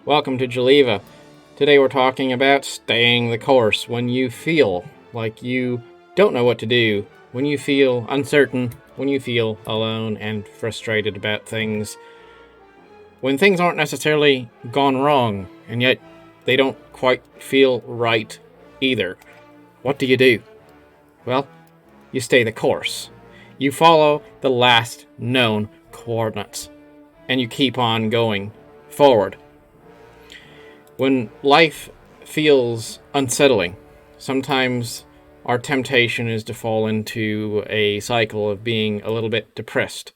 Welcome to Geneva. Today we're talking about staying the course when you feel like you don't know what to do, when you feel uncertain, when you feel alone and frustrated about things, when things aren't necessarily gone wrong, and yet they don't quite feel right either. What do you do? Well, you stay the course. You follow the last known coordinates, and you keep on going forward. When life feels unsettling, sometimes our temptation is to fall into a cycle of being a little bit depressed.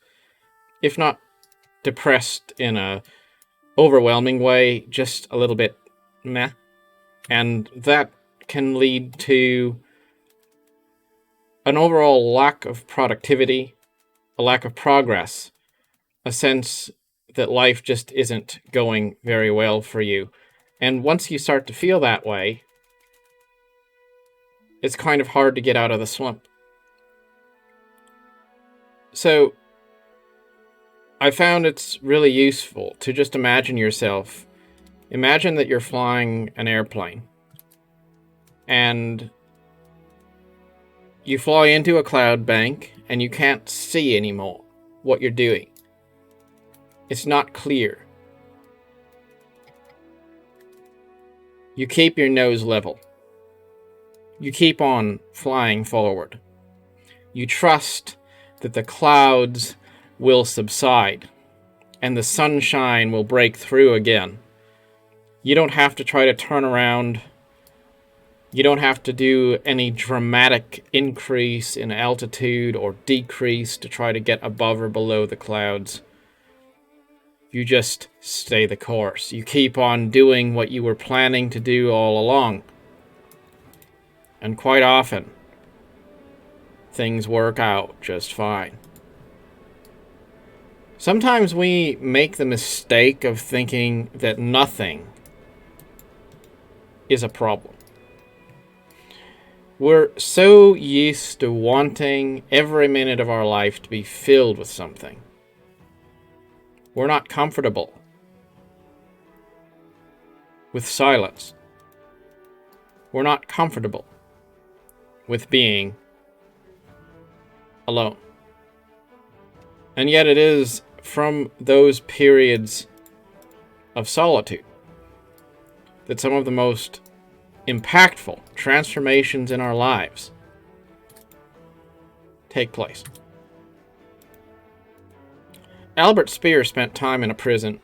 If not depressed in a overwhelming way, just a little bit meh. And that can lead to an overall lack of productivity, a lack of progress, a sense that life just isn't going very well for you. And once you start to feel that way, it's kind of hard to get out of the slump. So I found it's really useful to just imagine yourself. Imagine that you're flying an airplane and you fly into a cloud bank and you can't see anymore what you're doing. It's not clear. You keep your nose level. You keep on flying forward. You trust that the clouds will subside and the sunshine will break through again. You don't have to try to turn around. You don't have to do any dramatic increase in altitude or decrease to try to get above or below the clouds. You just stay the course. You keep on doing what you were planning to do all along. And quite often, things work out just fine. Sometimes we make the mistake of thinking that nothing is a problem. We're so used to wanting every minute of our life to be filled with something. We're not comfortable with silence. We're not comfortable with being alone. And yet it is from those periods of solitude that some of the most impactful transformations in our lives take place. Albert Speer spent time in a prison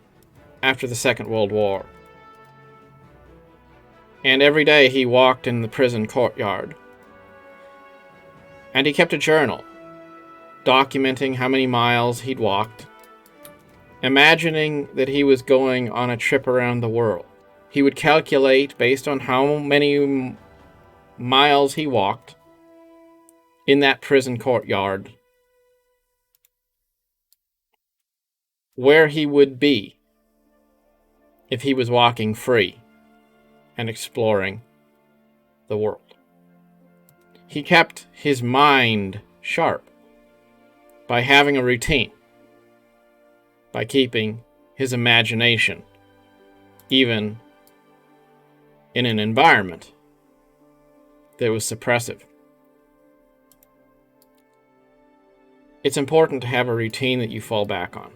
after the Second World War. And every day he walked in the prison courtyard. And he kept a journal, documenting how many miles he'd walked, imagining that he was going on a trip around the world. He would calculate based on how many miles he walked in that prison courtyard where he would be if he was walking free and exploring the world. He kept his mind sharp by having a routine, by keeping his imagination even in an environment that was suppressive. It's important to have a routine that you fall back on.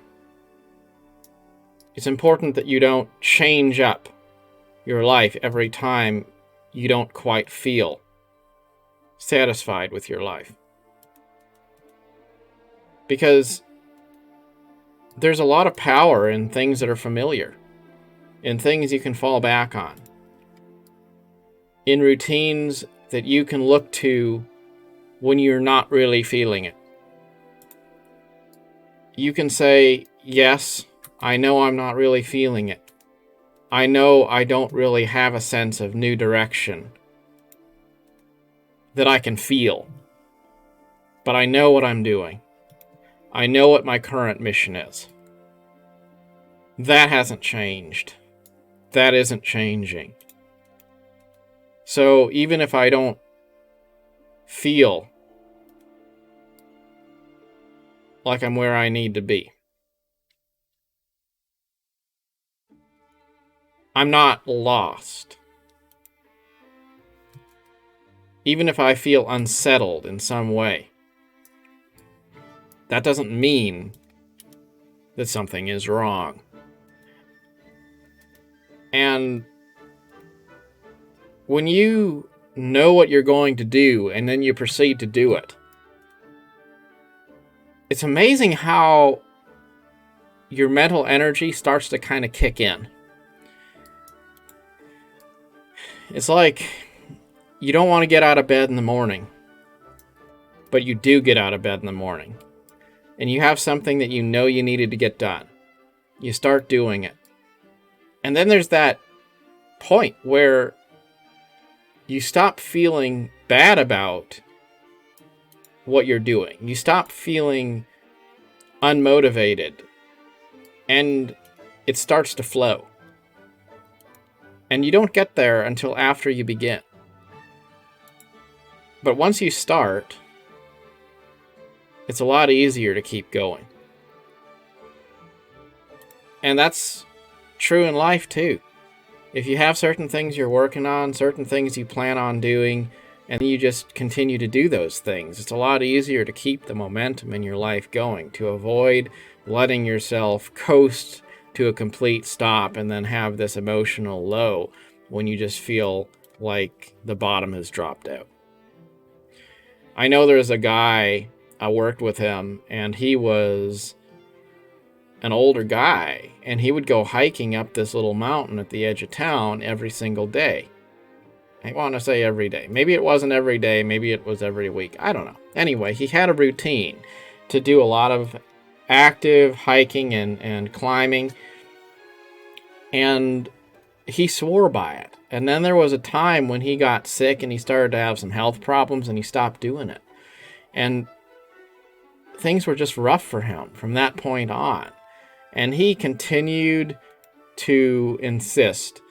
It's important that you don't change up your life every time you don't quite feel satisfied with your life. Because there's a lot of power in things that are familiar, in things you can fall back on, in routines that you can look to when you're not really feeling it. You can say, yes, I know I'm not really feeling it. I know I don't really have a sense of new direction that I can feel. But I know what I'm doing. I know what my current mission is. That hasn't changed. That isn't changing. So even if I don't feel like I'm where I need to be, I'm not lost. Even if I feel unsettled in some way, that doesn't mean that something is wrong. And when you know what you're going to do and then you proceed to do it, it's amazing how your mental energy starts to kind of kick in. It's like you don't want to get out of bed in the morning, but you do get out of bed in the morning. And you have something that you know you needed to get done. You start doing it. And then there's that point where you stop feeling bad about what you're doing. You stop feeling unmotivated. And it starts to flow. And you don't get there until after you begin. But once you start, it's a lot easier to keep going. And that's true in life too. If you have certain things you're working on, certain things you plan on doing, and you just continue to do those things, it's a lot easier to keep the momentum in your life going, to avoid letting yourself coast to a complete stop and then have this emotional low when you just feel like the bottom has dropped out. I know there's a guy, I worked with him, and he was an older guy, and he would go hiking up this little mountain at the edge of town every single day. I want to say every day. Maybe it wasn't every day, maybe it was every week. I don't know. Anyway, he had a routine to do a lot of active hiking and climbing, and he swore by it. And then there was a time when he got sick and he started to have some health problems and he stopped doing it. And things were just rough for him from that point on. And he continued to insist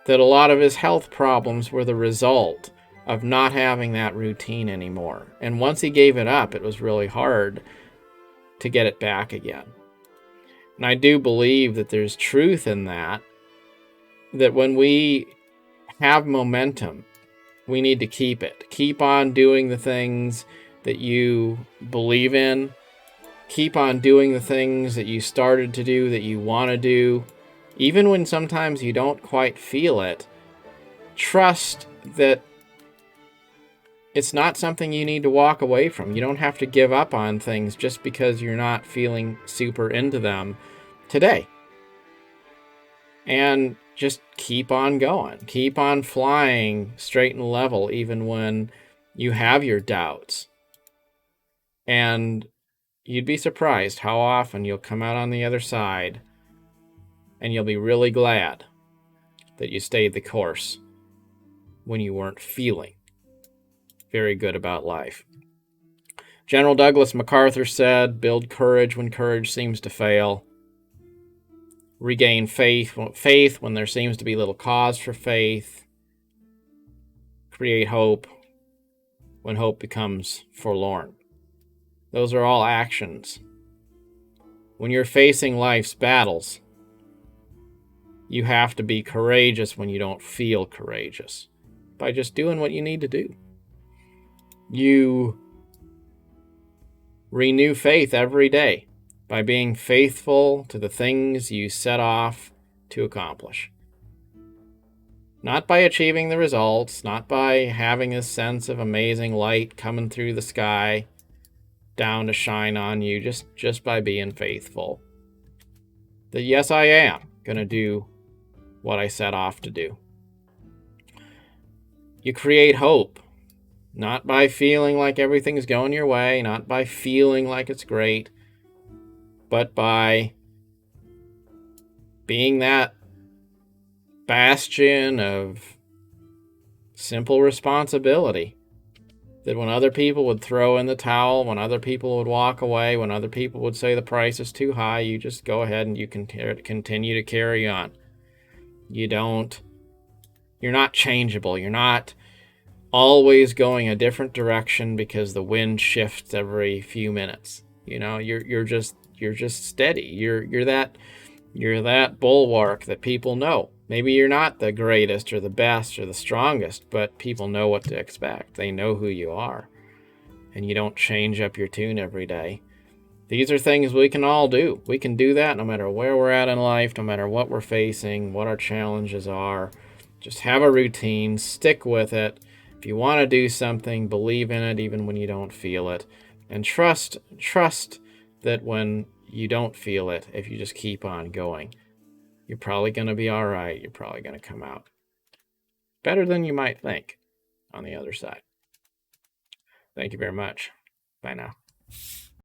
that a lot of his health problems were the result of not having that routine anymore. And once he gave it up, it was really hard to get it back again. And I do believe that there's truth in that when we have momentum, we need to keep it. Keep on doing the things that you believe in. Keep on doing the things that you started to do, that you want to do. Even when sometimes you don't quite feel it, trust that it's not something you need to walk away from. You don't have to give up on things just because you're not feeling super into them today. And just keep on going. Keep on flying straight and level even when you have your doubts. And you'd be surprised how often you'll come out on the other side and you'll be really glad that you stayed the course when you weren't feeling very good about life. General Douglas MacArthur said, "Build courage when courage seems to fail. Regain faith when there seems to be little cause for faith. Create hope when hope becomes forlorn." Those are all actions. When you're facing life's battles, you have to be courageous when you don't feel courageous by just doing what you need to do. You renew faith every day by being faithful to the things you set off to accomplish. Not by achieving the results, not by having this sense of amazing light coming through the sky down to shine on you, just by being faithful. That yes, I am going to do what I set off to do. You create hope, not by feeling like everything's going your way, not by feeling like it's great, but by being that bastion of simple responsibility. That when other people would throw in the towel, when other people would walk away, when other people would say the price is too high, you just go ahead and you can continue to carry on. You're not changeable. You're not always going a different direction because the wind shifts every few minutes. You know, you're just steady. You're that bulwark that people know. Maybe you're not the greatest or the best or the strongest, but people know what to expect. They know who you are, and you don't change up your tune every day. These are things we can all do. We can do that no matter where we're at in life, no matter what we're facing, what our challenges are. Just have a routine, stick with it. If you want to do something, believe in it even when you don't feel it. And trust that when you don't feel it, if you just keep on going, you're probably going to be all right. You're probably going to come out better than you might think on the other side. Thank you very much. Bye now.